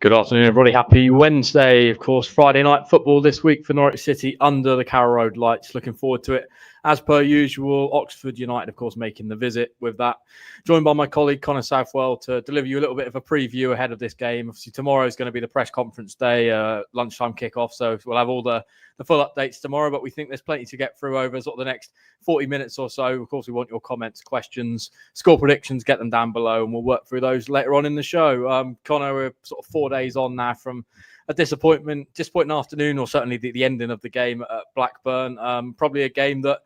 Good afternoon, everybody. Happy Wednesday. Of course, Friday night football this week for Norwich City under the Carrow Road lights. Looking forward to it. As per usual, Oxford United, of course, making the visit with that. Joined by my colleague, Connor Southwell, to deliver you a little bit of a preview ahead of this game. Obviously, tomorrow is going to be the press conference day, lunchtime kickoff. So we'll have all the full updates tomorrow, but we think there's plenty to get through over sort of the next 40 minutes or so. Of course, we want your comments, questions, score predictions, get them down below, and we'll work through those later on in the show. Connor, we're sort of 4 days on now from a disappointing afternoon, or certainly the ending of the game at Blackburn. Probably a game that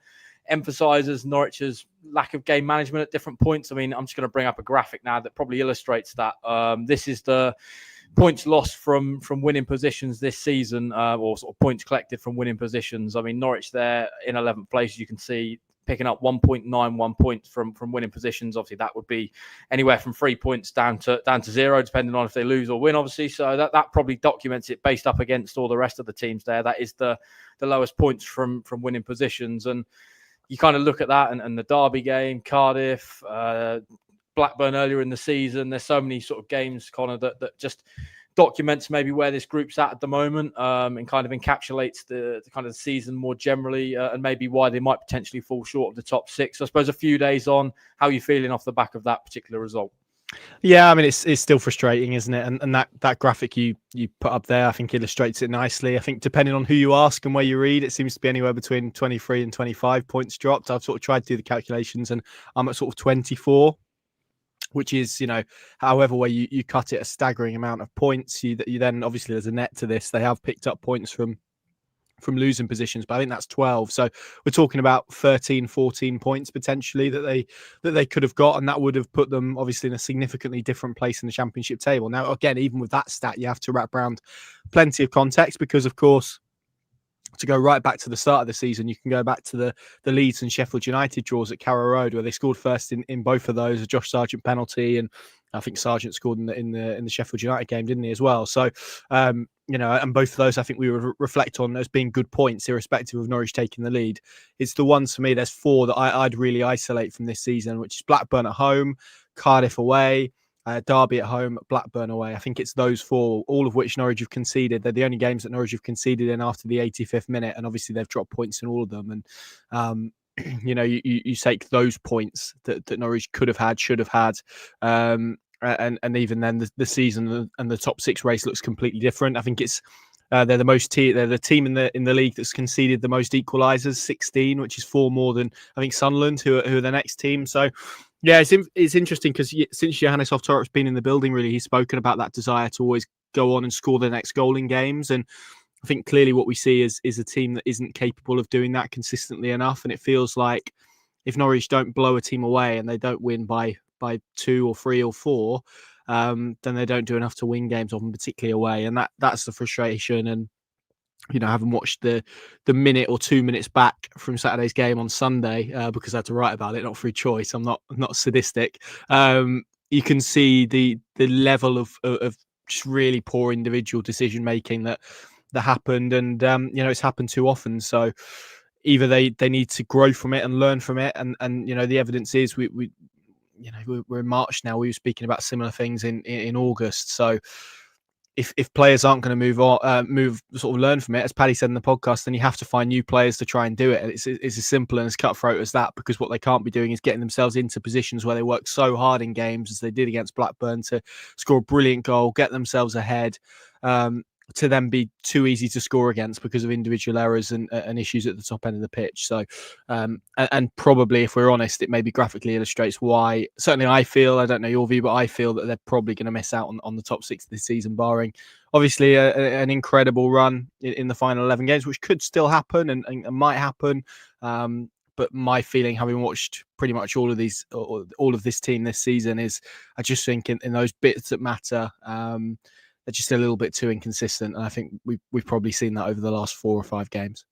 emphasises Norwich's lack of game management at different points. I mean, I'm just going to bring up a graphic now that probably illustrates that. This is the points lost from winning positions this season, or sort of points collected from winning positions. I mean, Norwich there in 11th place, you can see, picking up 1.91 points from winning positions. Obviously, that would be anywhere from 3 points down to 0, depending on if they lose or win, obviously. So that probably documents it based up against all the rest of the teams there. That is the lowest points from winning positions. And you kind of look at that and the Derby game, Cardiff, Blackburn earlier in the season. There's so many sort of games, Connor, that just documents maybe where this group's at the moment, and kind of encapsulates the kind of season more generally, and maybe why they might potentially fall short of the top six. So I suppose a few days on, how are you feeling off the back of that particular result? Yeah, I mean, it's still frustrating, isn't it? And that graphic you put up there, I think illustrates it nicely. I think depending on who you ask and where you read, it seems to be anywhere between 23 and 25 points dropped. I've sort of tried to do the calculations and I'm at sort of 24, which is, however way you cut it, a staggering amount of points. You then, obviously, there's a net to this. They have picked up points from losing positions, but I think that's 12. So we're talking about 13, 14 points potentially that they could have got, and that would have put them obviously in a significantly different place in the championship table. Now, again, even with that stat, you have to wrap around plenty of context because, of course, to go right back to the start of the season, you can go back to the Leeds and Sheffield United draws at Carrow Road, where they scored first in both of those, a Josh Sargent penalty, and I think Sargent scored in the Sheffield United game, didn't he, as well? So, and both of those I think we would reflect on as being good points, irrespective of Norwich taking the lead. It's the ones for me. There's four that I'd really isolate from this season, which is Blackburn at home, Cardiff away, Derby at home, Blackburn away. I think it's those four, all of which Norwich have conceded. They're the only games that Norwich have conceded in after the 85th minute, and obviously they've dropped points in all of them. And you take those points that Norwich could have had, should have had, and even then the season and the top six race looks completely different. I think it's they're the team in the league that's conceded the most equalisers, 16, which is 4 more than I think Sunderland, who are the next team. So. Yeah, it's interesting because since Johannes Oftorup's been in the building, really, he's spoken about that desire to always go on and score the next goal in games. And I think clearly what we see is a team that isn't capable of doing that consistently enough. And it feels like if Norwich don't blow a team away and they don't win by 2 or 3 or 4, then they don't do enough to win games, often particularly away. And that's the frustration. And having watched the minute or 2 minutes back from Saturday's game on Sunday, because I had to write about it, not through choice. I'm not sadistic. You can see the level of just really poor individual decision making that happened, and it's happened too often. So either they need to grow from it and learn from it, and the evidence is we're in March now. We were speaking about similar things in August. So. If players aren't going to learn from it, as Paddy said in the podcast, then you have to find new players to try and do it. And it's as simple and as cutthroat as that, because what they can't be doing is getting themselves into positions where they work so hard in games as they did against Blackburn to score a brilliant goal, get themselves ahead, to then be too easy to score against because of individual errors and issues at the top end of the pitch. So, and probably, if we're honest, it maybe graphically illustrates why, certainly I don't know your view, but I feel that they're probably going to miss out on the top 6 this season, barring obviously an incredible run in the final 11 games, which could still happen and might happen. But my feeling, having watched pretty much all of this team this season, is I just think in those bits that matter, they're just a little bit too inconsistent, and I think we've probably seen that over the last 4 or 5 games.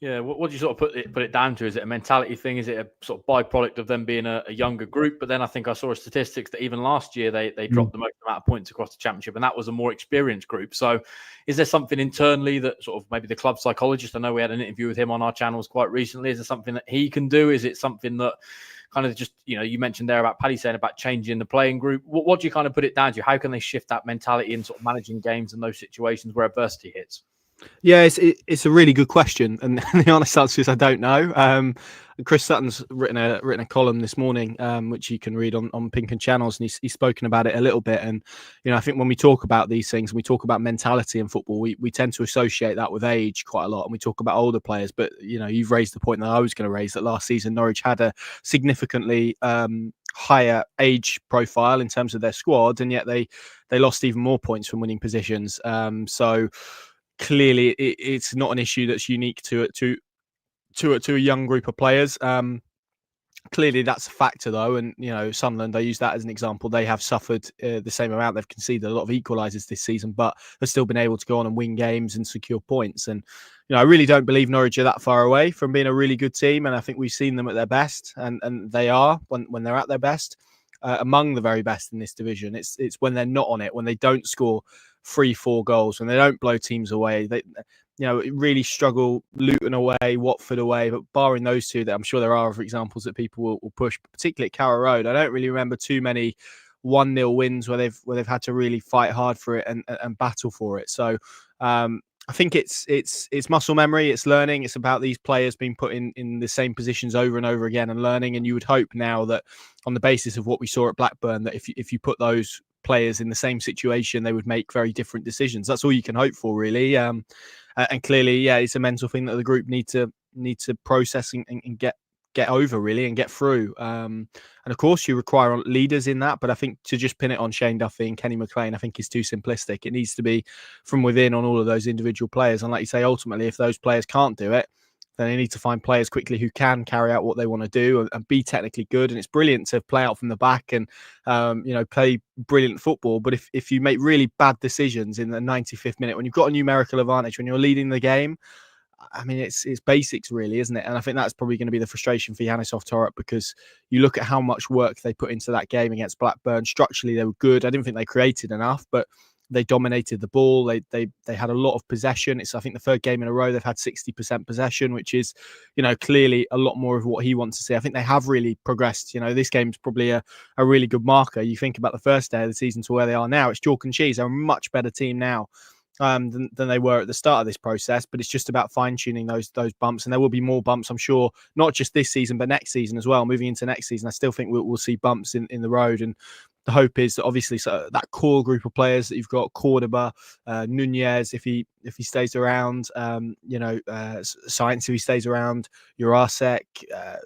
Yeah, what do you sort of put it down to? Is it a mentality thing? Is it a sort of byproduct of them being a younger group? But then I think I saw statistics that even last year they dropped the most amount of points across the championship, and that was a more experienced group. So is there something internally that sort of maybe the club psychologist, I know we had an interview with him on our channels quite recently, is there something that he can do? Is it something that kind of just, you mentioned there about Paddy saying about changing the playing group. What do you kind of put it down to? How can they shift that mentality in sort of managing games in those situations where adversity hits? Yeah, it's a really good question, and the honest answer is I don't know. Chris Sutton's written a column this morning, which you can read on Pink and Channels, and he's spoken about it a little bit. And I think when we talk about these things, and we talk about mentality in football, we tend to associate that with age quite a lot, and we talk about older players. But you've raised the point that I was going to raise, that last season Norwich had a significantly higher age profile in terms of their squad, and yet they lost even more points from winning positions. So clearly it's not an issue that's unique to a young group of players. Clearly that's a factor though, and Sunderland, I use that as an example. They have suffered the same amount. They've conceded a lot of equalisers this season, but they've still been able to go on and win games and secure points. And I really don't believe Norwich are that far away from being a really good team, and I think we've seen them at their best, and they are when they're at their best, among the very best in this division. It's when they're not on it, when they don't score 3-4 goals, when they don't blow teams away. They really struggle. Luton away, Watford away, but barring those two, that I'm sure there are other examples that people will push, particularly at Carrow Road. I don't really remember too many 1-0 wins where they've had to really fight hard for it and battle for it. So I think it's muscle memory, it's learning. It's about these players being put in the same positions over and over again and learning. And you would hope now that, on the basis of what we saw at Blackburn, that if you put those players in the same situation, they would make very different decisions. That's all you can hope for, really. And clearly, it's a mental thing that the group need to process and get over, really, and get through. And of course, you require leaders in that. But I think to just pin it on Shane Duffy and Kenny McLean, I think is too simplistic. It needs to be from within on all of those individual players. And like you say, ultimately, if those players can't do it, then they need to find players quickly who can carry out what they want to do and be technically good. And it's brilliant to play out from the back and play brilliant football. But if you make really bad decisions in the 95th minute, when you've got a numerical advantage, when you're leading the game, I mean, it's basics, really, isn't it? And I think that's probably going to be the frustration for Yanis Torup, because you look at how much work they put into that game against Blackburn. Structurally, they were good. I didn't think they created enough, but they dominated the ball. They had a lot of possession. It's, I think, the third game in a row they've had 60% possession, which is, clearly a lot more of what he wants to see. I think they have really progressed. This game's probably a really good marker. You think about the first day of the season to where they are now. It's chalk and cheese. They're a much better team now than they were at the start of this process. But it's just about fine-tuning those bumps. And there will be more bumps, I'm sure, not just this season, but next season as well. Moving into next season, I still think we'll see bumps in the road. And the hope is that, obviously, so that core group of players that you've got, Cordoba, Nunez, if he stays around, Science, if he stays around, Jurasek,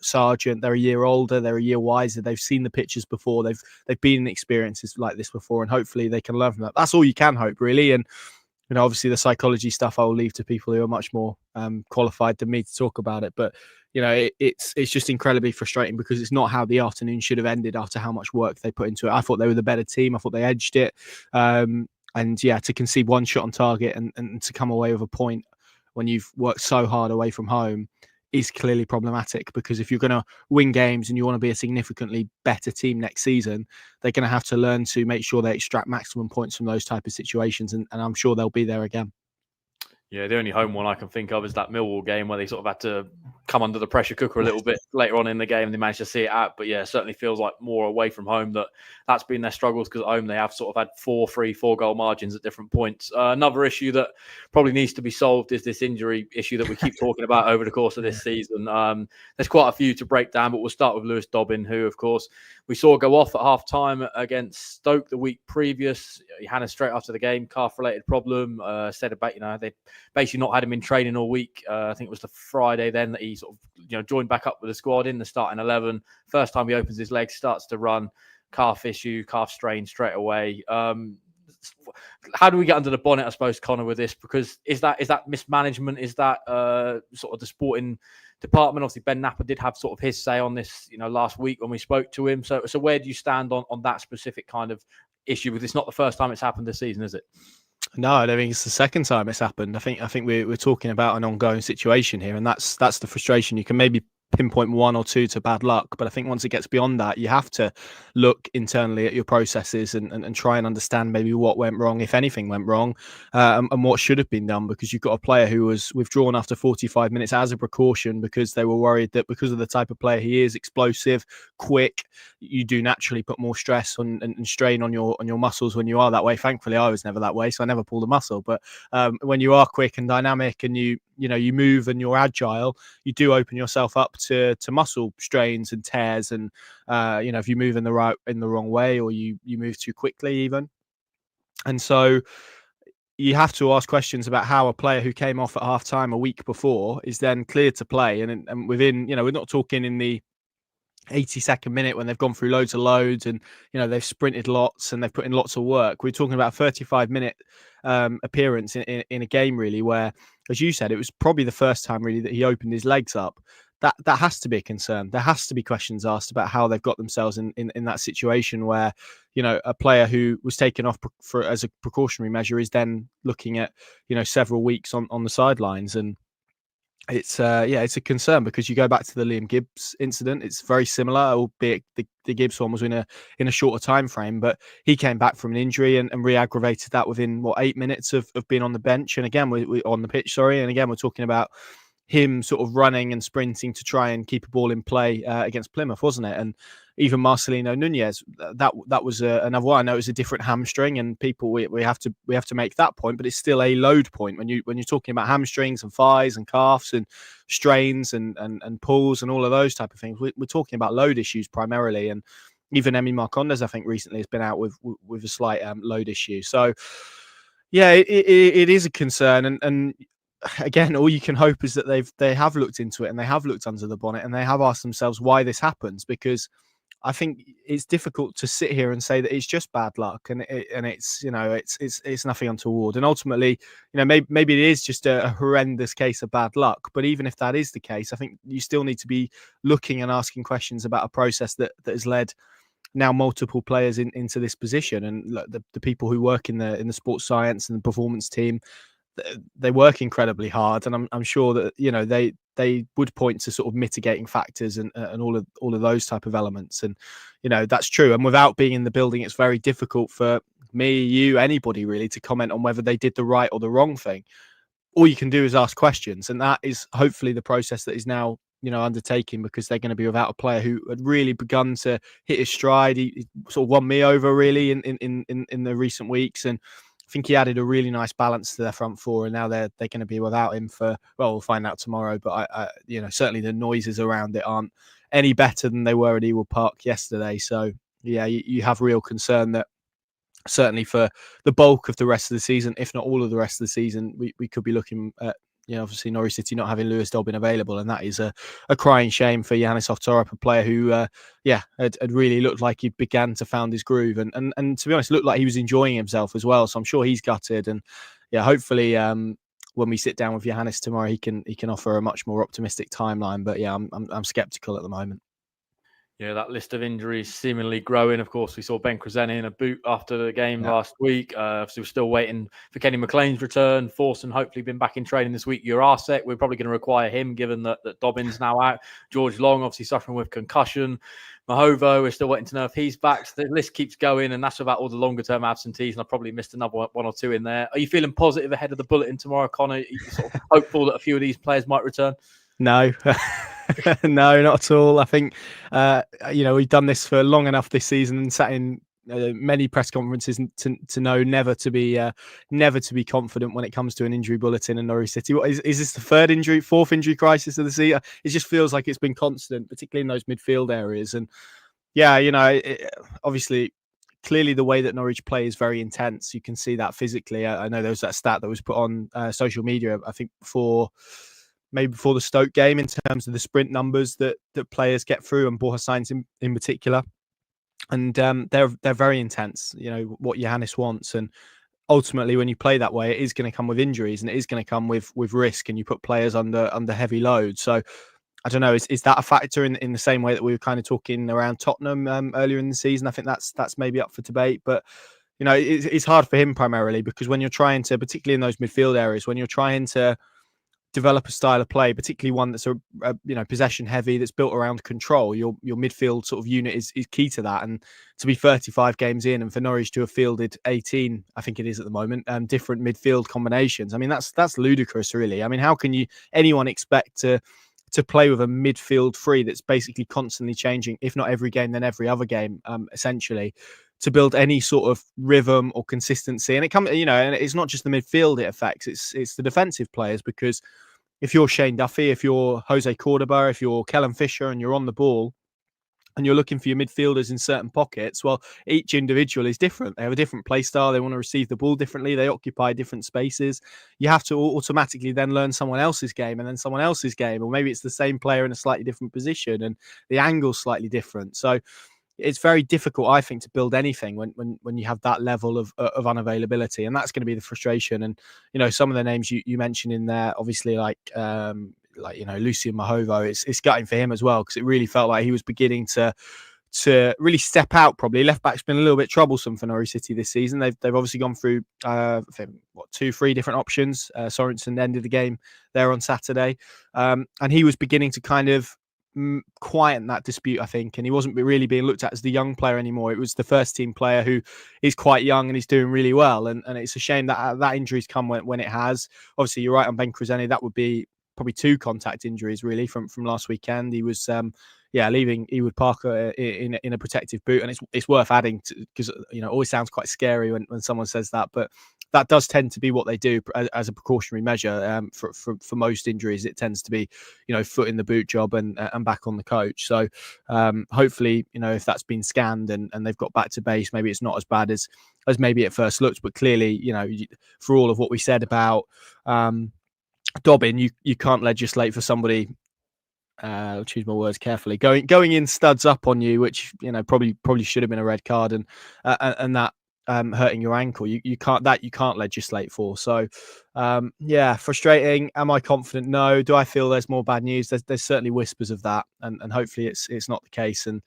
Sargent, they're a year older, they're a year wiser, they've seen the pitches before, they've been in experiences like this before, and hopefully they can learn from that. That's all you can hope, really. And obviously the psychology stuff I will leave to people who are much more qualified than me to talk about it. But it's just incredibly frustrating, because it's not how the afternoon should have ended after how much work they put into it. I thought they were the better team. I thought they edged it. And to concede one shot on target and to come away with a point when you've worked so hard away from home is clearly problematic, because if you're going to win games and you want to be a significantly better team next season, they're going to have to learn to make sure they extract maximum points from those type of situations. And I'm sure they'll be there again. Yeah, the only home one I can think of is that Millwall game where they sort of had to come under the pressure cooker a little bit later on in the game. They managed to see it out. But yeah, it certainly feels like more away from home that's been their struggles, because at home they have sort of had 4 goal margins at different points. Another issue that probably needs to be solved is this injury issue that we keep talking about over the course of this season. There's quite a few to break down, but we'll start with Lewis Dobbin, who, of course, we saw go off at half-time against Stoke the week previous. He had it straight after the game, calf-related problem. Said about, they basically not had him in training all week. I think it was the Friday then that he sort of, joined back up with the squad in the starting 11. First time he opens his legs, starts to run, calf issue, calf strain straight away. How do we get under the bonnet, I suppose, Connor, with this? Because is that mismanagement? Is that sort of the sporting department? Obviously, Ben Napper did have sort of his say on this, last week when we spoke to him. So where do you stand on that specific kind of issue? Because it's not the first time it's happened this season, is it? No, I don't think it's the second time it's happened. I think we're talking about an ongoing situation here, and that's the frustration. You can maybe pinpoint 1 or 2 to bad luck. But I think once it gets beyond that, you have to look internally at your processes and try and understand maybe what went wrong, if anything went wrong, and what should have been done, because you've got a player who was withdrawn after 45 minutes as a precaution because they were worried that because of the type of player he is, explosive, quick, you do naturally put more stress on and strain on your muscles when you are that way. Thankfully, I was never that way, so I never pulled a muscle. But when you are quick and dynamic and you move and you're agile, you do open yourself up to muscle strains and tears, and if you move in the wrong way, or you move too quickly even. And so you have to ask questions about how a player who came off at half time a week before is then cleared to play, and within, we're not talking in the 82nd minute when they've gone through loads and they've sprinted lots and they've put in lots of work. We're talking about a 35-minute appearance in a game, really, where, as you said, it was probably the first time really that he opened his legs up. That has to be a concern. There has to be questions asked about how they've got themselves in that situation where, a player who was taken off as a precautionary measure is then looking at, several weeks on the sidelines. And it's a concern, because you go back to the Liam Gibbs incident. It's very similar, albeit the Gibbs one was in a shorter time frame, but he came back from an injury and re-aggravated that within 8 minutes of being on the bench. And again, we on the pitch, sorry. And again, we're talking about him sort of running and sprinting to try and keep a ball in play against Plymouth, wasn't it? And even Marcelino Nunez, that was another one. I know it was a different hamstring, and people we have to make that point, but it's still a load point when you're talking about hamstrings and thighs and calves and strains and pulls and all of those type of things. We're talking about load issues primarily, and even Emi Marcondes, I think, recently has been out with a slight load issue. So yeah, it is a concern, and again, all you can hope is that they have looked into it, and they have looked under the bonnet, and they have asked themselves why this happens, because I think it's difficult to sit here and say that it's just bad luck and it's nothing untoward. And ultimately, maybe it is just a horrendous case of bad luck. But even if that is the case, I think you still need to be looking and asking questions about a process that has led now multiple players into this position. And the people who work in the sports science and the performance team, they work incredibly hard, and I'm sure that they would point to sort of mitigating factors and all of those type of elements. And that's true. And without being in the building, it's very difficult for me, you, anybody really, to comment on whether they did the right or the wrong thing. All you can do is ask questions, and that is hopefully the process that is now undertaking, because they're going to be without a player who had really begun to hit his stride. He sort of won me over really in the recent weeks, and I think he added a really nice balance to their front four, and now they're going to be without him for, well, we'll find out tomorrow. But I certainly the noises around it aren't any better than they were at Ewell Park yesterday. So yeah, you have real concern that certainly for the bulk of the rest of the season, if not all of the rest of the season, we could be looking at obviously Norwich City not having Lewis Dobbin available, and that is a crying shame for Yannis Oftorop, a player who had really looked like he began to found his groove, and to be honest, looked like he was enjoying himself as well. So I'm sure he's gutted, and hopefully when we sit down with Yannis tomorrow, he can offer a much more optimistic timeline. But yeah, I'm skeptical at the moment. Yeah, that list of injuries seemingly growing. Of course, we saw Ben Krasenny in a boot after the game last week. So we're still waiting for Kenny McLean's return. Forson hopefully been back in training this week. Jurasek, we're probably going to require him, given that Dobbin's now out. George Long, obviously suffering with concussion. Mahovo, we're still waiting to know if he's back. So the list keeps going, and that's about all the longer-term absentees, and I probably missed another one or two in there. Are you feeling positive ahead of the bulletin tomorrow, Connor? Are you sort of hopeful that a few of these players might return? No, no, not at all. I think, we've done this for long enough this season and sat in many press conferences to know never to be confident when it comes to an injury bulletin in Norwich City. What is this, the fourth injury crisis of the season? It just feels like it's been constant, particularly in those midfield areas. And yeah, obviously, clearly the way that Norwich play is very intense. You can see that physically. I know there was that stat that was put on social media, I think before the Stoke game, in terms of the sprint numbers that players get through, and Borja Sainz in particular. And they're very intense, what Yannis wants. And ultimately, when you play that way, it is going to come with injuries, and it is going to come with risk, and you put players under heavy load. So I don't know, is that a factor in the same way that we were kind of talking around Tottenham earlier in the season? I think that's maybe up for debate. But it's hard for him primarily, because when you're trying to, particularly in those midfield areas, when you're trying to develop a style of play, particularly one that's a possession heavy, that's built around control. Your midfield sort of unit is key to that. And to be 35 games in, and for Norwich to have fielded 18, I think it is at the moment, different midfield combinations. I mean, that's ludicrous, really. I mean, how can anyone expect to play with a midfield three that's basically constantly changing, if not every game, then every other game, essentially, to build any sort of rhythm or consistency? And and it's not just the midfield it affects, it's the defensive players, because if you're Shane Duffy, if you're Jose Cordoba, if you're Kellen Fisher and you're on the ball and you're looking for your midfielders in certain pockets, well, each individual is different. They have a different play style. They want to receive the ball differently. They occupy different spaces. You have to automatically then learn someone else's game and then someone else's game, or maybe it's the same player in a slightly different position and the angle's slightly different. So it's very difficult, I think, to build anything when you have that level of unavailability, and that's going to be the frustration. And some of the names you mentioned in there, obviously, like Lucien Mahovo, it's gutting for him as well, because it really felt like he was beginning to really step out. Probably left back's been a little bit troublesome for Norwich City this season. They've obviously gone through 2-3 different options. Sorensen ended the game there on Saturday, and he was beginning to kind of quieten that dispute, I think, and he wasn't really being looked at as the young player anymore. It was the first team player who is quite young and he's doing really well, and it's a shame that injuries come when it has. Obviously, you're right on Ben Cruzeni. That would be probably 2 contact injuries really from last weekend. He was leaving Ewood Parker in a protective boot, and it's worth adding, because it always sounds quite scary when someone says that, but that does tend to be what they do as a precautionary measure. For most injuries, it tends to be, foot in the boot job and back on the coach. So hopefully, if that's been scanned and they've got back to base, maybe it's not as bad as maybe it first looked. But clearly, for all of what we said about Dobbin, you can't legislate for somebody. I'll choose my words carefully. Going in studs up on you, which probably should have been a red card, and that. Hurting your ankle, you can't legislate for. So frustrating. Am I confident? No. Do I feel there's more bad news? There's certainly whispers of that, and hopefully it's not the case, and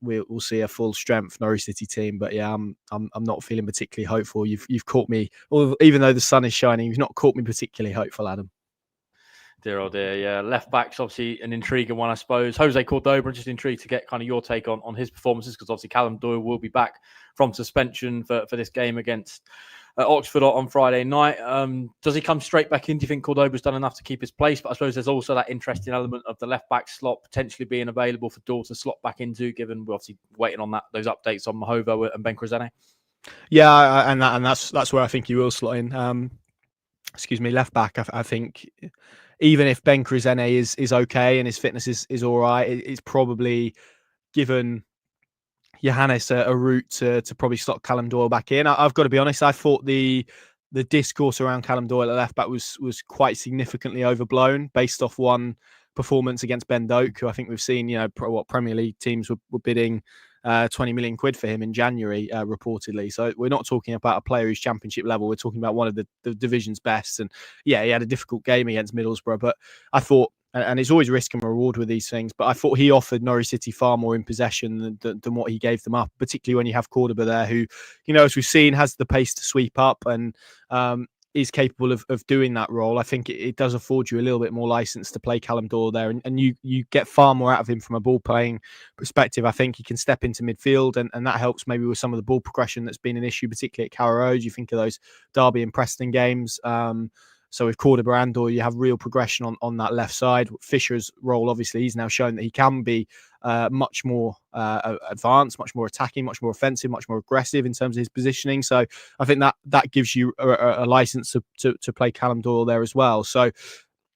we'll see a full strength Norwich City team. But I'm not feeling particularly hopeful. You've caught me, even though the sun is shining, you've not caught me particularly hopeful, Adam. Dear oh dear, yeah. Left back's obviously an intriguing one, I suppose. Jose Cordoba, just intrigued to get kind of your take on his performances, because obviously Callum Doyle will be back from suspension for this game against Oxford on Friday night. Does he come straight back in? Do you think Cordoba's done enough to keep his place? But I suppose there's also that interesting element of the left back slot potentially being available for Doyle to slot back into, given we're obviously waiting on those updates on Mahovo and Ben Cruzeni. Yeah, and that's where I think you will slot in. Left back. I think even if Ben Cruzeni is okay and his fitness is all right, it's probably given Johannes a route to probably slot Callum Doyle back in. I've got to be honest, I thought the discourse around Callum Doyle at left back was quite significantly overblown based off one performance against Ben Doak, who I think we've seen, what Premier League teams were bidding 20 million quid for him in January, reportedly. So we're not talking about a player who's championship level. We're talking about one of the division's best. And yeah, he had a difficult game against Middlesbrough, but I thought, and it's always risk and reward with these things, but I thought he offered Norwich City far more in possession than what he gave them up, particularly when you have Cordoba there, who, as we've seen, has the pace to sweep up and is capable of doing that role. I think it does afford you a little bit more license to play Callum Doyle there, and you get far more out of him from a ball playing perspective. I think he can step into midfield, and that helps maybe with some of the ball progression that's been an issue, particularly at Carrow Road. You think of those Derby and Preston games. So with Cordoba and Doyle, you have real progression on that left side. Fisher's role, obviously, he's now shown that he can be much more advanced, much more attacking, much more offensive, much more aggressive in terms of his positioning. So I think that gives you a license to play Callum Doyle there as well. So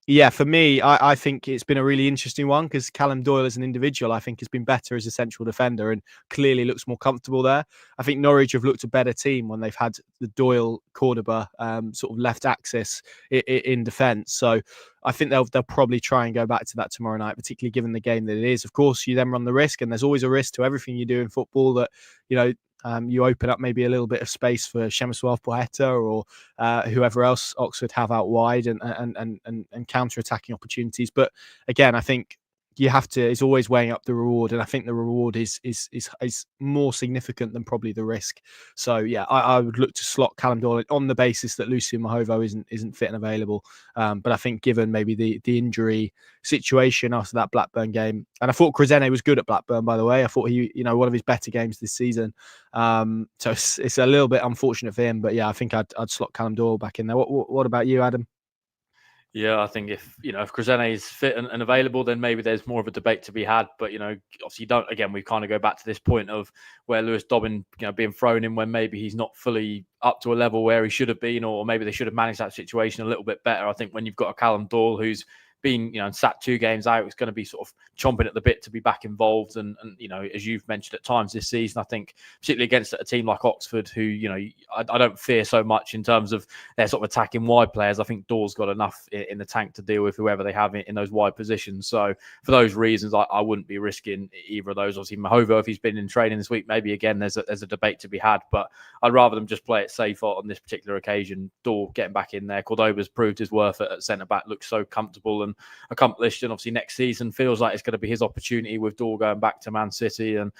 yeah, for me, I think it's been a really interesting one, because Callum Doyle as an individual, I think, has been better as a central defender and clearly looks more comfortable there. I think Norwich have looked a better team when they've had the Doyle-Cordoba sort of left axis in defence. So I think they'll probably try and go back to that tomorrow night, particularly given the game that it is. Of course, you then run the risk, and there's always a risk to everything you do in football, that, you open up maybe a little bit of space for Przemysław Poeta or whoever else Oxford have out wide and counter-attacking opportunities. But again, I think, you have to. It's always weighing up the reward, and I think the reward is more significant than probably the risk. So yeah, I would look to slot Callum Doyle on the basis that Lucien Mahovo isn't fit and available. But I think given maybe the injury situation after that Blackburn game, and I thought Cresene was good at Blackburn, by the way. I thought he, one of his better games this season. So it's a little bit unfortunate for him, but yeah, I think I'd slot Callum Doyle back in there. What about you, Adam? Yeah, I think if Cresene is fit and available, then maybe there's more of a debate to be had. But obviously, we kind of go back to this point of where Lewis Dobbin, being thrown in when maybe he's not fully up to a level where he should have been, or maybe they should have managed that situation a little bit better. I think when you've got a Callum Doyle who's been, sat 2 games out, it's going to be sort of chomping at the bit to be back involved. And as you've mentioned at times this season, I think particularly against a team like Oxford, who, I don't fear so much in terms of their sort of attacking wide players. I think Doyle's got enough in the tank to deal with whoever they have in those wide positions. So for those reasons, I wouldn't be risking either of those. Obviously, Mahovo, if he's been in training this week, maybe again there's a debate to be had. But I'd rather them just play it safe on this particular occasion. Doyle getting back in there. Cordoba's proved his worth at centre back. Looks so comfortable and accomplished, and obviously next season feels like it's going to be his opportunity with Doyle going back to Man City, and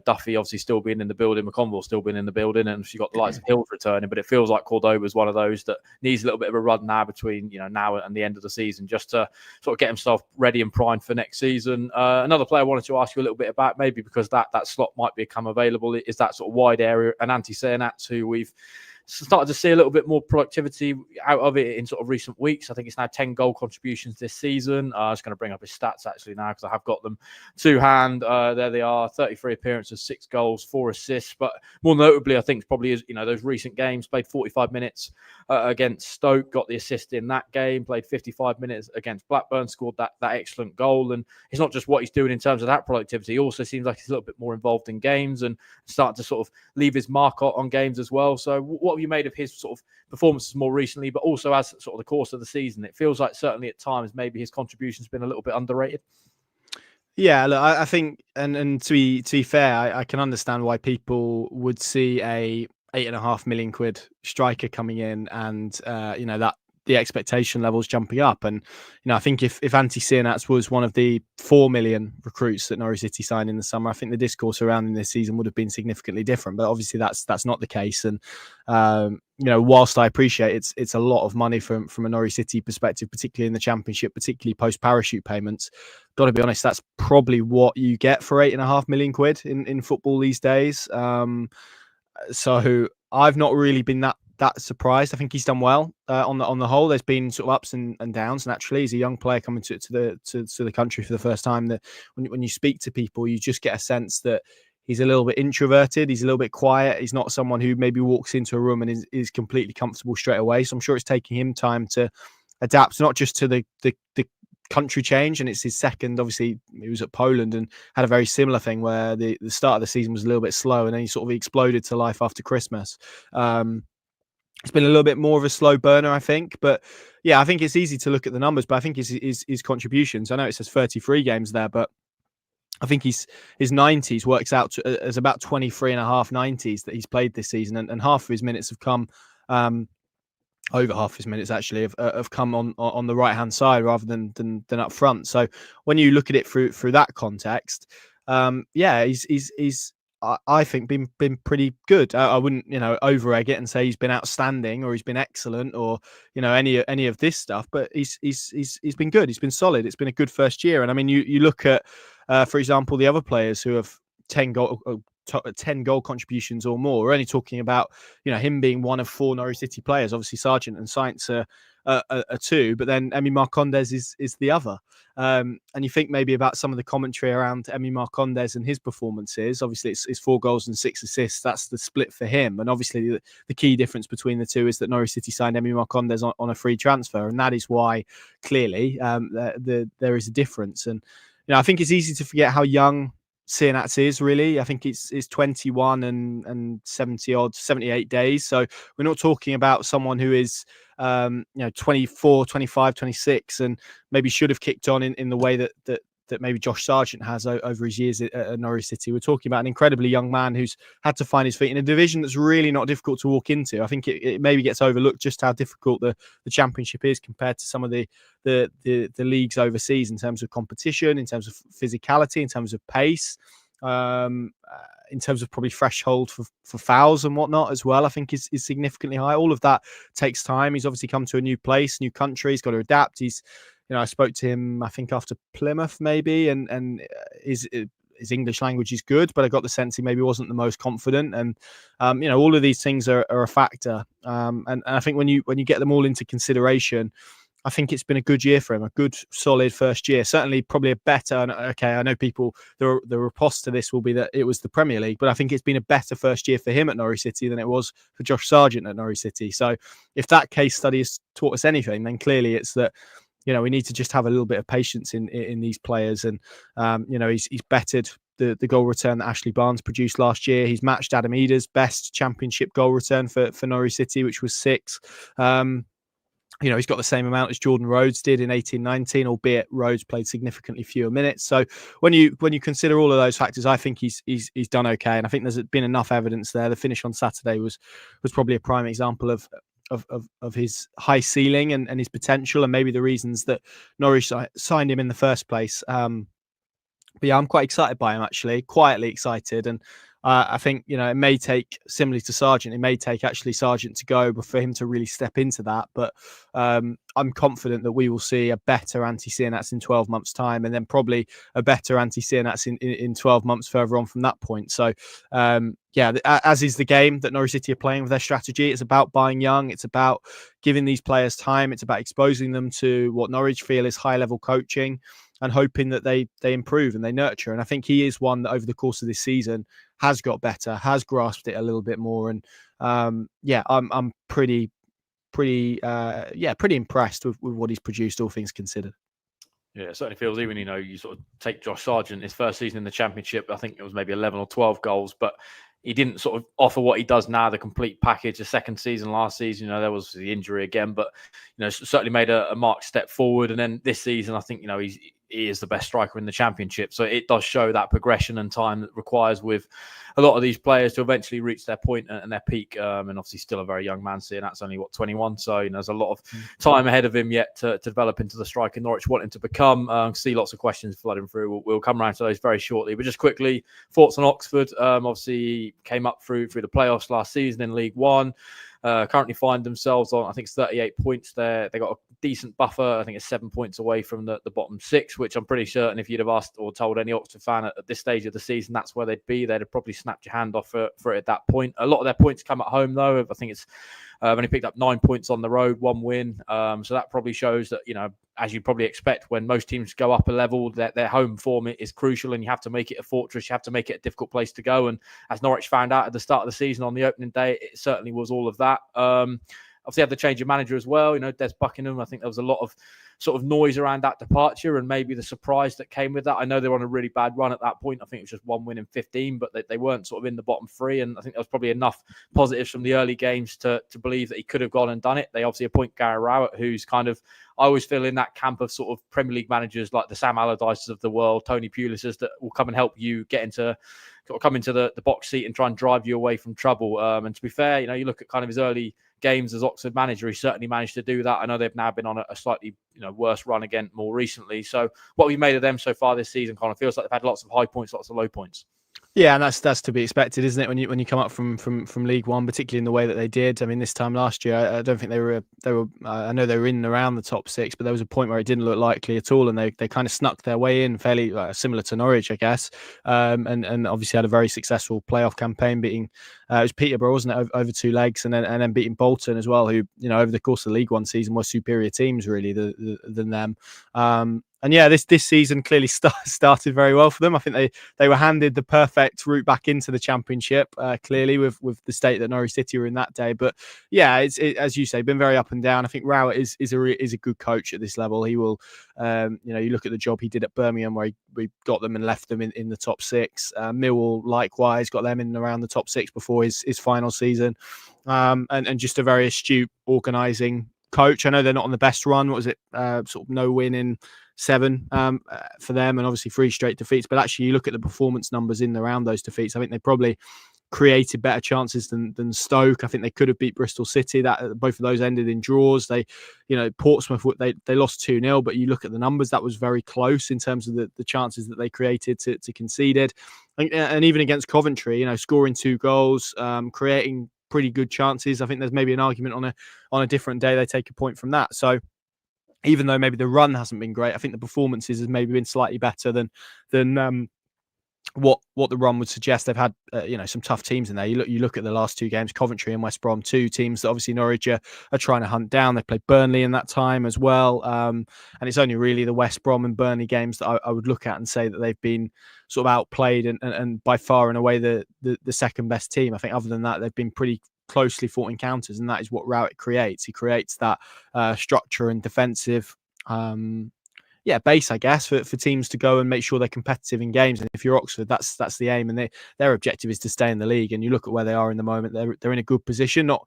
Duffy obviously still being in the building, McConville still being in the building, and she got the likes of Hills returning. But it feels like Cordoba's one of those that needs a little bit of a run now between now and the end of the season, just to sort of get himself ready and primed for next season. Another player I wanted to ask you a little bit about, maybe because that slot might become available, is that sort of wide area, and Antti Senac, who we've started to see a little bit more productivity out of it in sort of recent weeks. I think it's now 10 goal contributions this season. I was going to bring up his stats actually now because I have got them to hand. There they are: 33 appearances, 6 goals, 4 assists. But more notably, I think probably is those recent games. Played 45 minutes against Stoke, got the assist in that game. Played 55 minutes against Blackburn, scored that excellent goal. And it's not just what he's doing in terms of that productivity. He also seems like he's a little bit more involved in games and starting to sort of leave his mark on games as well. So what have you made of his sort of performances more recently, but also as sort of the course of the season? It feels like certainly at times maybe his contribution's been a little bit underrated. Yeah, look, I think, and to be fair, I can understand why people would see a £8.5 million striker coming in, and that the expectation levels jumping up. And I think if Antti Senac was one of the 4 million recruits that Norwich City signed in the summer, I think the discourse around in this season would have been significantly different. But obviously that's not the case. And whilst I appreciate it's a lot of money from a Norwich City perspective, particularly in the Championship, particularly post parachute payments, got to be honest, that's probably what you get for £8.5 million in football these days. So I've not really been that surprised. I think he's done well on the whole. There's been sort of ups and downs. Naturally, he's a young player coming to the country for the first time. That when you speak to people, you just get a sense that he's a little bit introverted. He's a little bit quiet. He's not someone who maybe walks into a room and is completely comfortable straight away. So I'm sure it's taking him time to adapt, not just to the country change, and it's his second. Obviously, he was at Poland and had a very similar thing where the start of the season was a little bit slow, and then he sort of exploded to life after Christmas. It's been a little bit more of a slow burner, I think. But yeah, I think it's easy to look at the numbers, but I think his contributions, I know it says 33 games there, but I think his 90s works out as about 23 and a half 90s that he's played this season. And half of his minutes have come, over half his minutes actually have come on the right-hand side rather than up front. So when you look at it through that context, he's I think been pretty good. I wouldn't over egg it and say he's been outstanding or he's been excellent or any of this stuff, but he's been good. He's been solid. It's been a good first year. And I mean, you look at for example the other players who have 10 goal contributions or more. We're only talking about him being one of 4 Norwich City players. Obviously Sargent and Sainz are 2, but then Emi Marcondes is the other. And you think maybe about some of the commentary around Emi Marcondes and his performances. Obviously it's 4 goals and 6 assists. That's the split for him. And obviously the key difference between the two is that Norwich City signed Emi Marcondes on a free transfer, and that is why clearly there is a difference. And I think it's easy to forget how young Senac is really. I think it's 21 and 78 days. So we're not talking about someone who is 24, 25, 26 and maybe should have kicked on in the way that that maybe Josh Sargent has over his years at Norwich City. We're talking about an incredibly young man who's had to find his feet in a division that's really not difficult to walk into. I think it maybe gets overlooked just how difficult the Championship is compared to some of the leagues overseas in terms of competition, in terms of physicality, in terms of pace, in terms of probably threshold for fouls and whatnot as well. I think is significantly high. All of that takes time. He's obviously come to a new place, new country. He's got to adapt. I spoke to him, I think after Plymouth maybe, and his English language is good, but I got the sense he maybe wasn't the most confident. And all of these things are a factor. And I think when you get them all into consideration, I think it's been a good year for him, a good, solid first year. Certainly, probably a better. And okay, I know people. The riposte to this will be that it was the Premier League, but I think it's been a better first year for him at Norwich City than it was for Josh Sargent at Norwich City. So, if that case study has taught us anything, then clearly it's that we need to just have a little bit of patience in these players. And he's bettered the goal return that Ashley Barnes produced last year. He's matched Adam Ida's best Championship goal return for Norwich City, which was 6. He's got the same amount as Jordan Rhodes did in 18-19, albeit Rhodes played significantly fewer minutes. So when you consider all of those factors, I think he's done okay, and I think there's been enough evidence there. The finish on Saturday was probably a prime example of his high ceiling and his potential, and maybe the reasons that Norwich signed him in the first place. But yeah, I'm quite excited by him, actually, quietly excited. And I think, it may take, similarly to Sargent, it may take actually Sargent to go for him to really step into that. But I'm confident that we will see a better Antti Sienats in 12 months' time, and then probably a better Antti Sienats in 12 months further on from that point. So, as is the game that Norwich City are playing with their strategy. It's about buying young. It's about giving these players time. It's about exposing them to what Norwich feel is high-level coaching and hoping that they improve and they nurture. And I think he is one that over the course of this season has got better, has grasped it a little bit more. And I'm pretty impressed with what he's produced, all things considered. Yeah, it certainly feels, even, you sort of take Josh Sargent, his first season in the Championship, I think it was maybe 11 or 12 goals, but he didn't sort of offer what he does now, the complete package. The second season, last season, there was the injury again, but, certainly made a marked step forward. And then this season, I think, he is the best striker in the Championship. So it does show that progression and time that requires with a lot of these players to eventually reach their point and their peak. And obviously still a very young man, seeing that's only 21. So there's a lot of time ahead of him yet to develop into the striker Norwich want him to become. See lots of questions flooding through. We'll come around to those very shortly. But just quickly, thoughts on Oxford. Obviously came up through the playoffs last season in League One. Currently find themselves on, I think it's 38 points there. They got a decent buffer. I think it's 7 points away from the bottom 6, which I'm pretty certain if you'd have asked or told any Oxford fan at this stage of the season, that's where they'd be. They'd have probably snapped your hand off for it at that point. A lot of their points come at home, though. I think it's only picked up 9 points on the road, 1 win. So that probably shows that, as you probably expect, when most teams go up a level, their home form is crucial, and you have to make it a fortress. You have to make it a difficult place to go. And as Norwich found out at the start of the season on the opening day, it certainly was all of that. Obviously, had the change of manager as well. Des Buckingham. I think there was a lot of sort of noise around that departure and maybe the surprise that came with that. I know they were on a really bad run at that point. I think it was just 1 win in 15, but they weren't sort of in the bottom 3. And I think there was probably enough positives from the early games to believe that he could have gone and done it. They obviously appoint Carrow Road, who's kind of, I always feel in that camp of sort of Premier League managers like the Sam Allardyces of the world, Tony Pulis's, that will come and help you get into, sort of come into the box seat and try and drive you away from trouble. And to be fair, you look at kind of his early games as Oxford manager, he certainly managed to do that. I know they've now been on a slightly worse run again more recently. So what we've made of them so far this season kind of feels like they've had lots of high points, lots of low points. Yeah, and that's to be expected, isn't it? When you come up from League One, particularly in the way that they did. I mean, this time last year, I don't think they were. I know they were in and around the top 6, but there was a point where it didn't look likely at all, and they kind of snuck their way in, fairly similar to Norwich, I guess. And obviously had a very successful playoff campaign, beating it was Peterborough, wasn't it, over 2 legs, and then beating Bolton as well, who over the course of the League One season were superior teams really than them. And yeah, this season clearly started very well for them. I think they were handed the perfect route back into the Championship, clearly with the state that Norwich City were in that day. But yeah, it's as you say, been very up and down. I think Rowett is a good coach at this level. He will, you look at the job he did at Birmingham, where we got them and left them in the top 6. Millwall likewise got them in and around the top 6 before his final season, and just a very astute organising coach. I know they're not on the best run. What was it? Sort of no win in 7 for them, and obviously 3 straight defeats. But actually, you look at the performance numbers in and around those defeats. I think they probably created better chances than Stoke. I think they could have beat Bristol City. That both of those ended in draws. Portsmouth they lost 2-0, but you look at the numbers, that was very close in terms of the chances that they created to conceded. And even against Coventry, scoring 2 goals, creating pretty good chances. I think there's maybe an argument on a different day they take a point from that. So even though maybe the run hasn't been great, I think the performances has maybe been slightly better than what the run would suggest. They've had some tough teams in there. You look at the last 2 games, Coventry and West Brom, 2 teams that obviously Norwich are trying to hunt down. They played Burnley in that time as well, and it's only really the West Brom and Burnley games that I would look at and say that they've been sort of outplayed and by far and away the second best team. I think other than that, they've been pretty closely fought encounters, and that is what Rowett creates. He creates that structure and defensive base, I guess, for teams to go and make sure they're competitive in games. And if you're Oxford, that's the aim, and their objective is to stay in the league. And you look at where they are in the moment; they're in a good position, not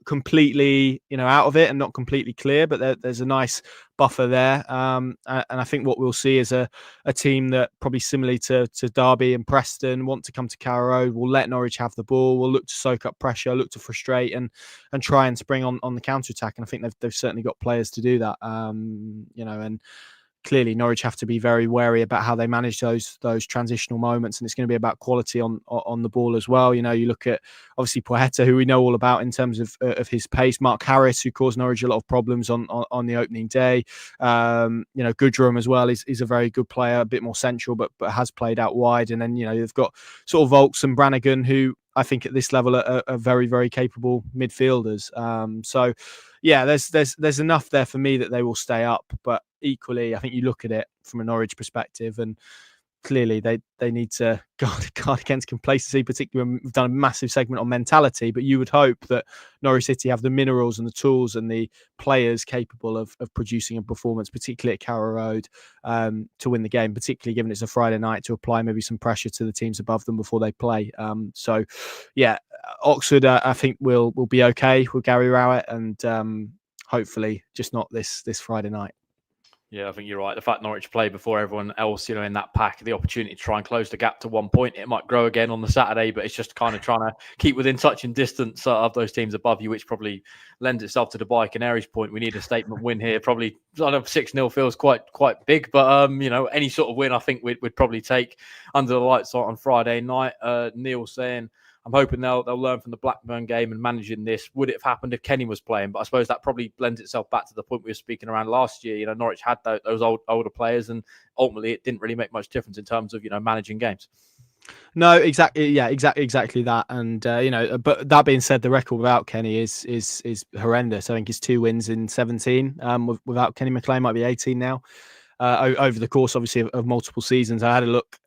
completely out of it and not completely clear, but there's a nice buffer there. And I think what we'll see is a team that probably similarly to Derby and Preston want to come to Carrow Road, will let Norwich have the ball, will look to soak up pressure, look to frustrate and try and spring on the counter attack. And I think they've certainly got players to do that. And clearly Norwich have to be very wary about how they manage those transitional moments, and it's going to be about quality on the ball as well. You look at obviously Poeta, who we know all about in terms of his pace. Mark Harris, who caused Norwich a lot of problems on the opening day. Goodrum as well is a very good player, a bit more central, but has played out wide. And then they've got sort of Volks and Brannigan, who I think at this level are very, very capable midfielders. So yeah, there's enough there for me that they will stay up. But equally, I think you look at it from a Norwich perspective, and clearly they need to guard against complacency. Particularly, we've done a massive segment on mentality, but you would hope that Norwich City have the minerals and the tools and the players capable of producing a performance, particularly at Carrow Road, to win the game, particularly given it's a Friday night, to apply maybe some pressure to the teams above them before they play. So yeah, Oxford I think will be okay with Gary Rowett, and hopefully just not this Friday night. Yeah, I think you're right. The fact Norwich play before everyone else, in that pack, the opportunity to try and close the gap to 1 point. It might grow again on the Saturday, but it's just kind of trying to keep within touching distance of those teams above you, which probably lends itself to the Dubai Canaries point. We need a statement win here. Probably, I know 6-0 feels quite big, but any sort of win, I think we'd probably take under the lights on Friday night. Neil saying, I'm hoping they'll learn from the Blackburn game and managing this. Would it have happened if Kenny was playing? But I suppose that probably blends itself back to the point we were speaking around last year. Norwich had those older players, and ultimately it didn't really make much difference in terms of managing games. No, exactly. Yeah, exactly that. And but that being said, the record without Kenny is horrendous. I think it's 2 wins in 17. Without Kenny McLean, might be 18 now. Over the course, obviously, of multiple seasons. I had a look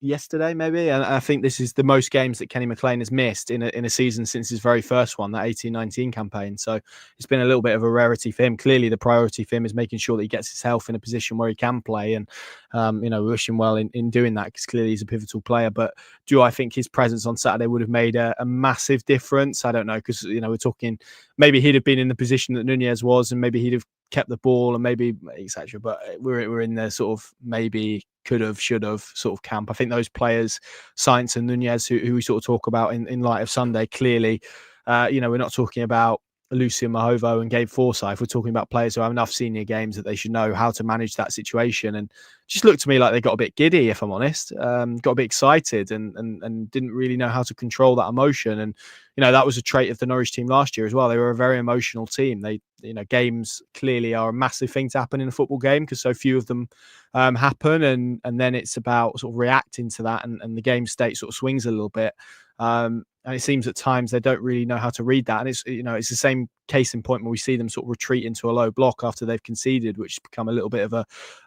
yesterday maybe, and I think this is the most games that Kenny McLean has missed in a season since his very first one, that 18-19 campaign. So it's been a little bit of a rarity for him. Clearly the priority for him is making sure that he gets his health in a position where he can play, and we wish him well in doing that, because clearly he's a pivotal player. But do I think his presence on Saturday would have made a massive difference? I don't know, because we're talking maybe he'd have been in the position that Nunez was, and maybe he'd have kept the ball and maybe etc. But we're in the sort of maybe could have, should have sort of camp. I think those players, Sainz and Nunez, who we sort of talk about in light of Sunday, clearly, we're not talking about Lucian Mahovo and Gabe Forsyth. We're talking about players who have enough senior games that they should know how to manage that situation. And just looked to me like they got a bit giddy, if I'm honest, got a bit excited and didn't really know how to control that emotion. And, that was a trait of the Norwich team last year as well. They were a very emotional team. They, games clearly are a massive thing to happen in a football game, because so few of them happen. And then it's about sort of reacting to that, and the game state sort of swings a little bit. And it seems at times they don't really know how to read that. And it's, it's the same case in point when we see them sort of retreat into a low block after they've conceded, which has become a little bit of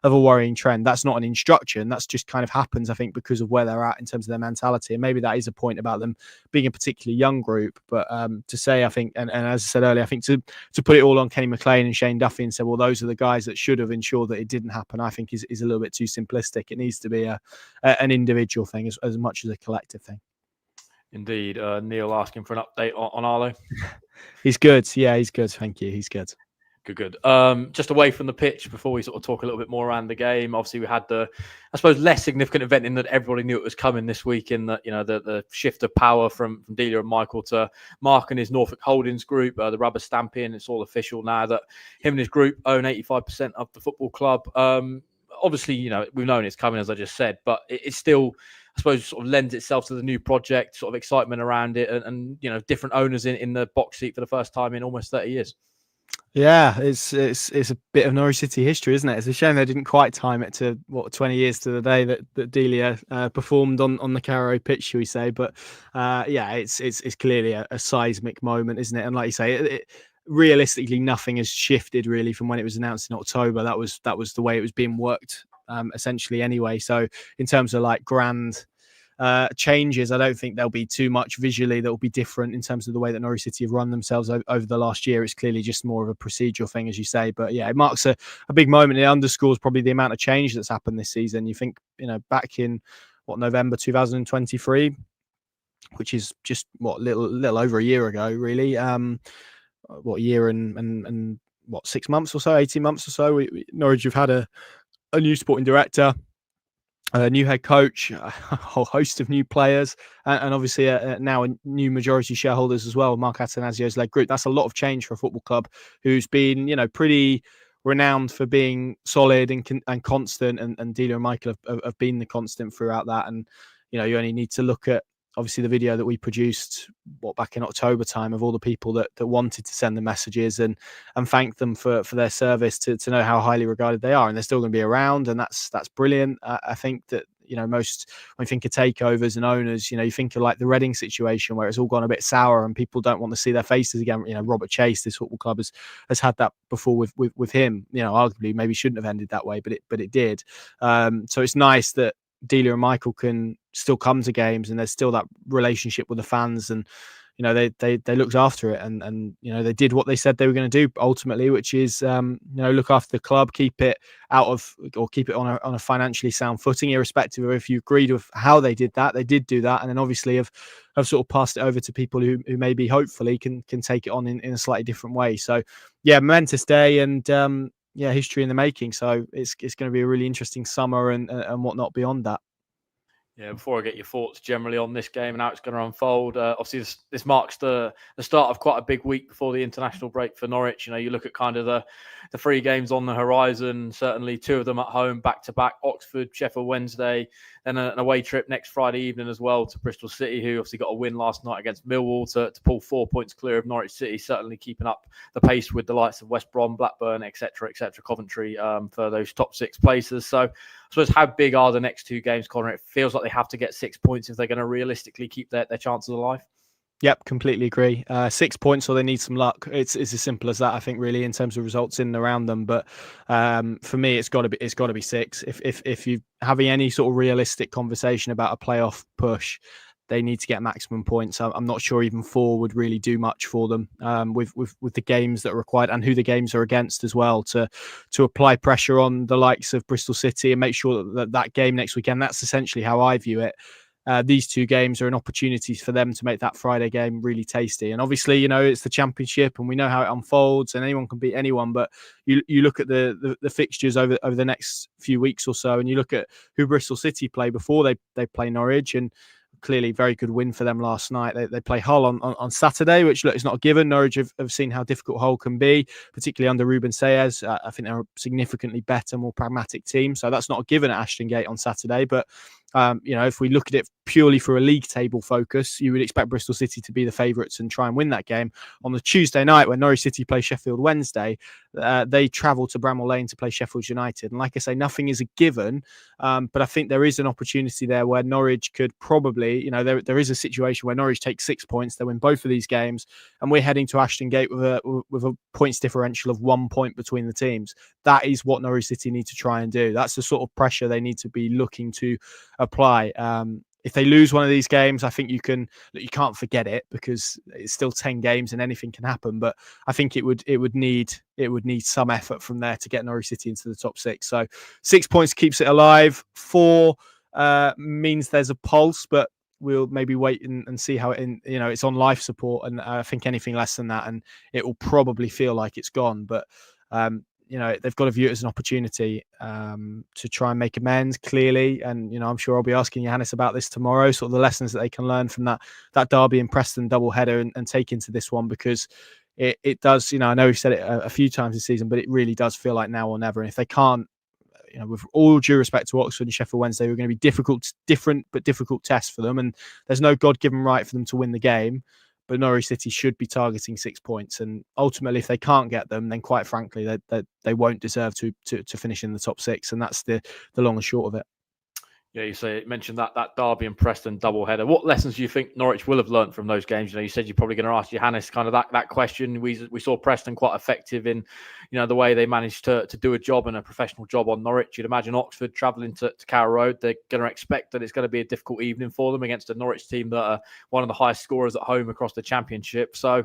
a worrying trend. That's not an instruction. That's just kind of happens, I think, because of where they're at in terms of their mentality. And maybe that is a point about them being a particularly young group. But to say, I think, and as I said earlier, I think to put it all on Kenny McLean and Shane Duffy and say, well, those are the guys that should have ensured that it didn't happen, I think is a little bit too simplistic. It needs to be an individual thing as much as a collective thing. Indeed. Neil asking for an update on Arlo. He's good. Yeah, he's good. Thank you. He's good. Good. Just away from the pitch before we sort of talk a little bit more around the game. Obviously, we had the, I suppose, less significant event in that everybody knew it was coming this week. In that, the shift of power from Delia and Michael to Mark and his Norfolk Holdings group, the rubber stamping. It's all official now that him and his group own 85% of the football club. Obviously, we've known it's coming, as I just said, but it's still, I suppose, sort of lends itself to the new project, sort of excitement around it, and different owners in the box seat for the first time in almost 30 years. Yeah, it's a bit of Norwich City history, isn't it? It's a shame they didn't quite time it to 20 years to the day that Delia performed on the Carrow pitch, shall we say? But yeah, it's clearly a seismic moment, isn't it? And like you say, realistically, nothing has shifted really from when it was announced in October. That was the way it was being worked, essentially anyway. So in terms of like grand changes, I don't think there'll be too much visually that will be different in terms of the way that Norwich City have run themselves over the last year. It's clearly just more of a procedural thing, as you say. But yeah, it marks a big moment. It underscores probably the amount of change that's happened this season. You think, back in November 2023, which is just little over a year ago, really. A year and 6 months or so, 18 months or so. Norwich have had a new sporting director, a new head coach, a whole host of new players, and obviously now a new majority shareholders as well. Mark Atanasio's led group. That's a lot of change for a football club who's been, pretty renowned for being solid and constant. And Delia and Michael have been the constant throughout that. And you only need to look at obviously the video that we produced back in October time of all the people that wanted to send the messages and thank them for their service to know how highly regarded they are, and they're still going to be around, and that's brilliant. I think that most, when you think of takeovers and owners, you think of like the Reading situation where it's all gone a bit sour and people don't want to see their faces again. Robert Chase, this football club has had that before with him. Arguably maybe shouldn't have ended that way, but it did. So it's nice that Delia and Michael can still come to games and there's still that relationship with the fans, and they looked after it and they did what they said they were going to do ultimately, which is look after the club, keep it on a financially sound footing, irrespective of if you agreed with how they did that. They did do that, and then obviously have sort of passed it over to people who maybe hopefully can take it on in a slightly different way. So yeah, momentous day, and history in the making. So it's going to be a really interesting summer and whatnot beyond that. Yeah, before I get your thoughts generally on this game and how it's going to unfold, obviously this marks the start of quite a big week before the international break for Norwich. You look at kind of the 3 games on the horizon, certainly 2 of them at home, back-to-back, Oxford, Sheffield Wednesday, then an away trip next Friday evening as well to Bristol City, who obviously got a win last night against Millwall to pull 4 points clear of Norwich City, certainly keeping up the pace with the likes of West Brom, Blackburn, etc., Coventry for those top 6 places. So I suppose, how big are the next 2 games, Connor? It feels like they have to get 6 points if they're going to realistically keep their chances alive. Yep, completely agree. 6 points, or they need some luck. It's as simple as that, I think, really, in terms of results in and around them. But for me, it's got to be 6. If you're having any sort of realistic conversation about a playoff push, they need to get maximum points. I'm not sure even 4 would really do much for them with the games that are required and who the games are against as well, to apply pressure on the likes of Bristol City and make sure that game next weekend. That's essentially how I view it. These 2 games are an opportunity for them to make that Friday game really tasty. And obviously, it's the Championship and we know how it unfolds and anyone can beat anyone. But you look at the fixtures over the next few weeks or so, and you look at who Bristol City play before they play Norwich, and clearly very good win for them last night. They play Hull on Saturday, which look, is not a given. Norwich have seen how difficult Hull can be, particularly under Ruben Sayers. I think they're a significantly better, more pragmatic team. So that's not a given at Ashton Gate on Saturday. But if we look at it purely for a league table focus, you would expect Bristol City to be the favourites and try and win that game. On the Tuesday night, when Norwich City play Sheffield Wednesday, they travel to Bramall Lane to play Sheffield United. And like I say, nothing is a given, but I think there is an opportunity there where Norwich could probably, there is a situation where Norwich takes 6 points, they win both of these games, and we're heading to Ashton Gate with a points differential of 1 point between the teams. That is what Norwich City need to try and do. That's the sort of pressure they need to be looking to apply. If they lose one of these games, I think you can't forget it, because it's still 10 games and anything can happen. But I think it would need some effort from there to get Norwich City into the top 6. So 6 points keeps it alive. 4 means there's a pulse, but we'll maybe wait and see how it's on life support. And I think anything less than that, and it will probably feel like it's gone. But they've got to view it as an opportunity to try and make amends clearly. And, I'm sure I'll be asking Johannes about this tomorrow, sort of the lessons that they can learn from that Derby and Preston doubleheader and take into this one, because it does, I know we've said it a few times this season, but it really does feel like now or never. And if they can't, with all due respect to Oxford and Sheffield Wednesday, we're going to be different but difficult tests for them. And there's no God-given right for them to win the game. But Norwich City should be targeting 6 points, and ultimately, if they can't get them, then quite frankly, they won't deserve to finish in the top 6, and that's the long and short of it. Yeah, you mentioned that Derby and Preston doubleheader. What lessons do you think Norwich will have learnt from those games? You said you're probably going to ask Johannes kind of that question. We saw Preston quite effective in, the way they managed to do a job and a professional job on Norwich. You'd imagine Oxford travelling to Carrow Road, they're going to expect that it's going to be a difficult evening for them against a Norwich team that are one of the highest scorers at home across the Championship. So,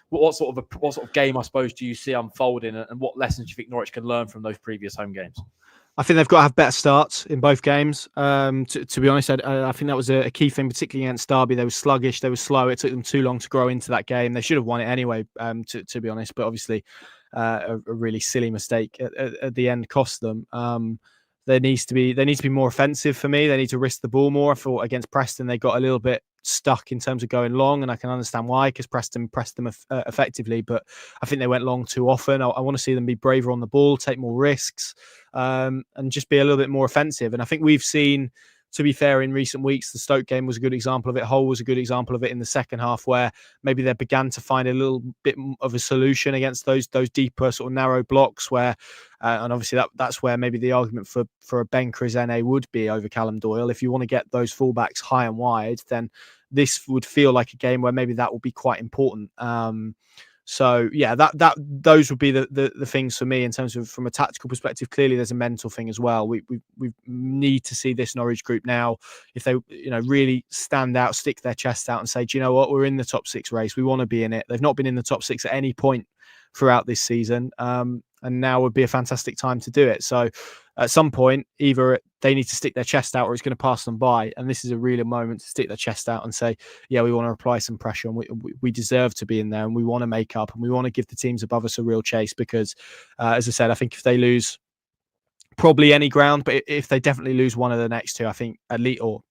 what sort of game, I suppose, do you see unfolding, and what lessons do you think Norwich can learn from those previous home games? I think they've got to have better starts in both games. To be honest, I think that was a key thing, particularly against Derby. They were sluggish, they were slow. It took them too long to grow into that game. They should have won it anyway, to be honest. But obviously, a really silly mistake at the end cost them. They need to be more offensive for me. They need to risk the ball more. I thought against Preston, they got a little bit stuck in terms of going long, and I can understand why, because Preston pressed them effectively, but I think they went long too often. I want to see them be braver on the ball, take more risks, and just be a little bit more offensive. And I think we've seen, to be fair, in recent weeks, the Stoke game was a good example of it. Hull was a good example of it in the second half, where maybe they began to find a little bit of a solution against those deeper sort of narrow blocks where, and obviously that's where maybe the argument for a Ben Krizene would be over Callum Doyle. If you want to get those fullbacks high and wide, then this would feel like a game where maybe that will be quite important. So yeah, those would be the things for me in terms of, from a tactical perspective. Clearly, there's a mental thing as well. We need to see this Norwich group now, if they really stand out, stick their chest out, and say, do you know what, we're in the top 6 race. We want to be in it. They've not been in the top 6 at any point throughout this season, and now would be a fantastic time to do it. So at some point, either they need to stick their chest out or it's going to pass them by. And this is a real moment to stick their chest out and say, yeah, we want to apply some pressure, and we deserve to be in there, and we want to make up, and we want to give the teams above us a real chase. Because, as I said, I think if they lose probably any ground, but if they definitely lose one of the next two, I think at least, or,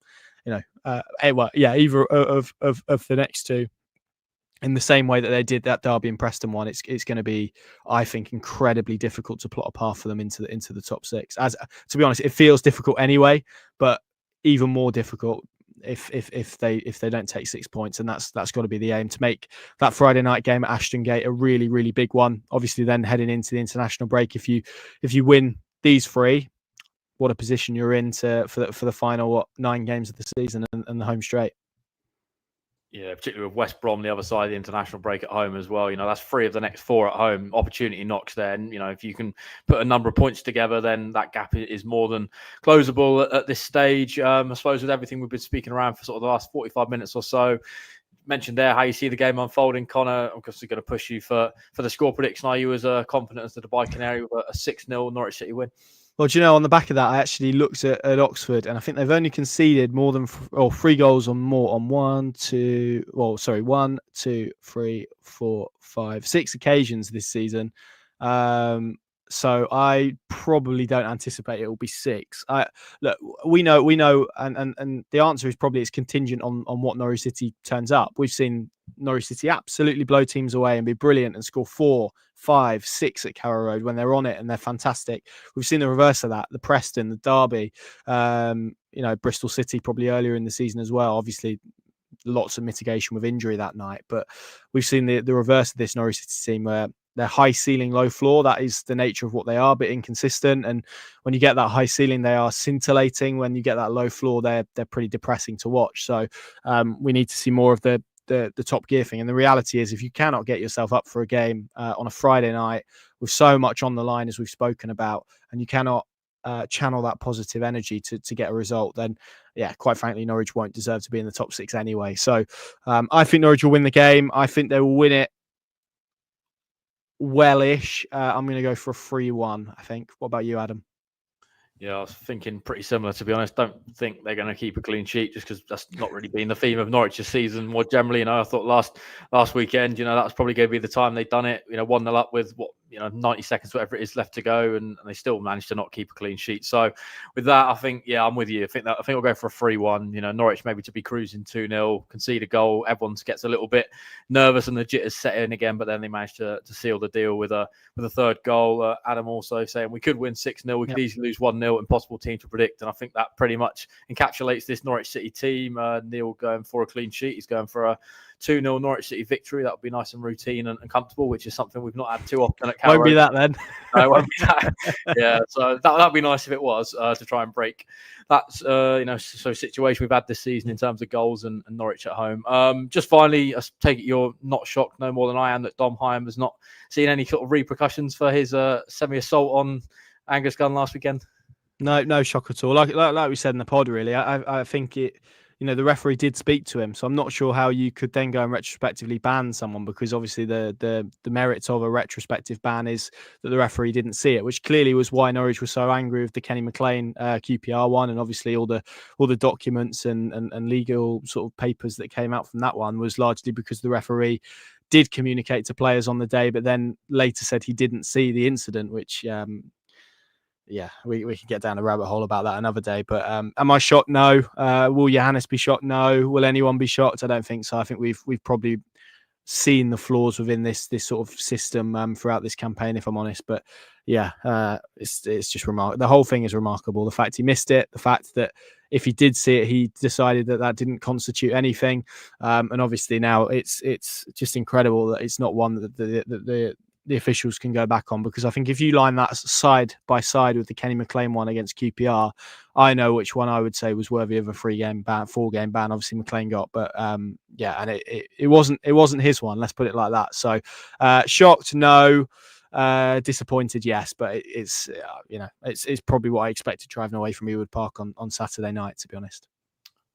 either of the next two, in the same way that they did that Derby and Preston one, it's going to be, I think, incredibly difficult to plot a path for them into the top 6. As to be honest, it feels difficult anyway, but even more difficult if they don't take 6 points, and that's got to be the aim, to make that Friday night game at Ashton Gate a really, really big one. Obviously, then heading into the international break, if you win these 3, what a position you're in for the final 9 games of the season and the home straight. Yeah, particularly with West Brom, the other side of the international break at home as well. That's 3 of the next 4 at home. Opportunity knocks there. And, if you can put a number of points together, then that gap is more than closable at this stage. I suppose with everything we've been speaking around for sort of the last 45 minutes or so, mentioned there how you see the game unfolding. Connor, I'm obviously going to push you for the score prediction. Are you as confident as the Dubai Canary with a 6-0 Norwich City win? Well, do you know, on the back of that, I actually looked at Oxford, and I think they've only conceded more than 3 goals or more on 1, 2, 3, 4, 5, 6 occasions this season. So I probably don't anticipate it will be 6. Look, we know, and the answer is probably it's contingent on what Norwich City turns up. We've seen Norwich City absolutely blow teams away and be brilliant and score 4, 5, 6 at Carrow Road when they're on it and they're fantastic. We've seen the reverse of that, the Preston, the Derby, Bristol City probably earlier in the season as well. Obviously, lots of mitigation with injury that night, but we've seen the reverse of this Norwich City team, where they're high ceiling, low floor. That is the nature of what they are, but inconsistent. And when you get that high ceiling, they are scintillating. When you get that low floor, they're pretty depressing to watch. So we need to see more of the top gear thing. And the reality is, if you cannot get yourself up for a game on a Friday night with so much on the line, as we've spoken about, and you cannot channel that positive energy to get a result, then yeah, quite frankly, Norwich won't deserve to be in the top 6 anyway. So I think Norwich will win the game. I think they will win it well-ish. I'm going to go for a 3-1, I think. What about you, Adam? Yeah, I was thinking pretty similar, to be honest. Don't think they're going to keep a clean sheet just because that's not really been the theme of Norwich's season more generally. I thought last weekend, that was probably going to be the time they'd done it. 1-0 up with 90 seconds, whatever it is left to go, and they still managed to not keep a clean sheet. So with that, I think, I'm with you. I think we'll go for a 3-1. Norwich maybe to be cruising 2-0, concede a goal. Everyone gets a little bit nervous and the jitters set in again, but then they managed to seal the deal with a third goal. Adam also saying we could win 6-0, we could easily lose 1-0. Impossible team to predict, and I think that pretty much encapsulates this Norwich City team. Neil going for a clean sheet. He's going for a 2-0 Norwich City victory. That would be nice and routine and comfortable, which is something we've not had too often at Carrow Road. Won't be that then. No, it won't be that. Yeah, so that'd be nice if it was, to try and break that situation we've had this season in terms of goals and Norwich at home. Just finally, I take it you're not shocked no more than I am that Dom Hyam has not seen any sort of repercussions for his semi-assault on Angus Gunn last weekend. No shock at all. Like we said in the pod, really, I think it. The referee did speak to him, so I'm not sure how you could then go and retrospectively ban someone, because obviously the merits of a retrospective ban is that the referee didn't see it, which clearly was why Norwich was so angry with the Kenny McLean QPR one, and obviously all the documents and legal sort of papers that came out from that one was largely because the referee did communicate to players on the day, but then later said he didn't see the incident, which. We can get down a rabbit hole about that another day. But am I shocked? No. Will Johannes be shocked? No. Will anyone be shocked? I don't think so. I think we've probably seen the flaws within this sort of system throughout this campaign, if I'm honest. But it's just remarkable. The whole thing is remarkable. The fact he missed it, the fact that if he did see it, he decided that didn't constitute anything. And obviously now it's just incredible that it's not one that the officials can go back on, because I think if you line that side by side with the Kenny McLean one against QPR, I know which one I would say was worthy of a 4-game ban. Obviously McLean got, but and it wasn't his one. Let's put it like that. So shocked, no. Disappointed, yes, but it's probably what I expected driving away from Ewood Park on Saturday night, to be honest.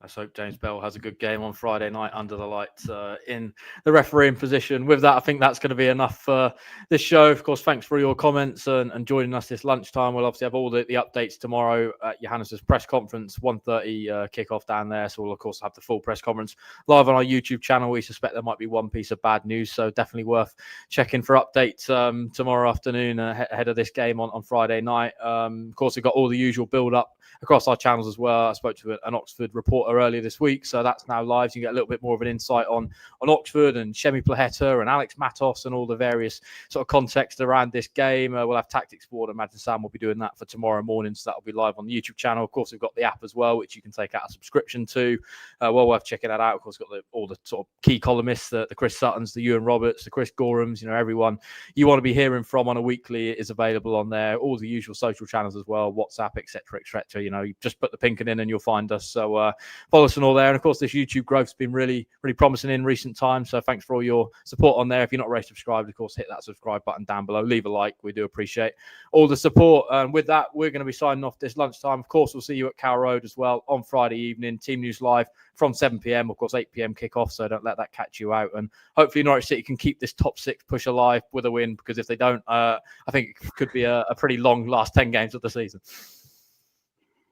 Let's hope James Bell has a good game on Friday night under the lights in the refereeing position. With that, I think that's going to be enough for this show. Of course, thanks for your comments and joining us this lunchtime. We'll obviously have all the updates tomorrow at Johannes' press conference, 1:30 kickoff down there. So we'll, of course, have the full press conference live on our YouTube channel. We suspect there might be one piece of bad news, so definitely worth checking for updates tomorrow afternoon ahead of this game on Friday night. Of course, we've got all the usual build-up across our channels as well. I spoke to an Oxford reporter earlier this week, so that's now live. So you get a little bit more of an insight on Oxford and Shemi Plaheta and Alex Matos and all the various sort of context around this game. We'll have Tactics Board. I imagine Sam will be doing that for tomorrow morning, so that'll be live on the YouTube channel. Of course, we've got the app as well, which you can take out a subscription to. Well worth checking that out. Of course, we've got all the sort of key columnists, the Chris Suttons, the Ewan Roberts, the Chris Gorhams, everyone you want to be hearing from on a weekly is available on there. All the usual social channels as well, WhatsApp, etc., etc. You just put the Pinkin in and you'll find us. So follow us on all there. And of course, this YouTube growth's been really, really promising in recent times. So thanks for all your support on there. If you're not already subscribed, of course, hit that subscribe button down below. Leave a like. We do appreciate all the support. And with that, we're going to be signing off this lunchtime. Of course, we'll see you at Carrow Road as well on Friday evening. Team News Live from 7 p.m. Of course, 8 p.m. kickoff. So don't let that catch you out. And hopefully Norwich City can keep this top 6 push alive with a win, because if they don't, I think it could be a pretty long last 10 games of the season.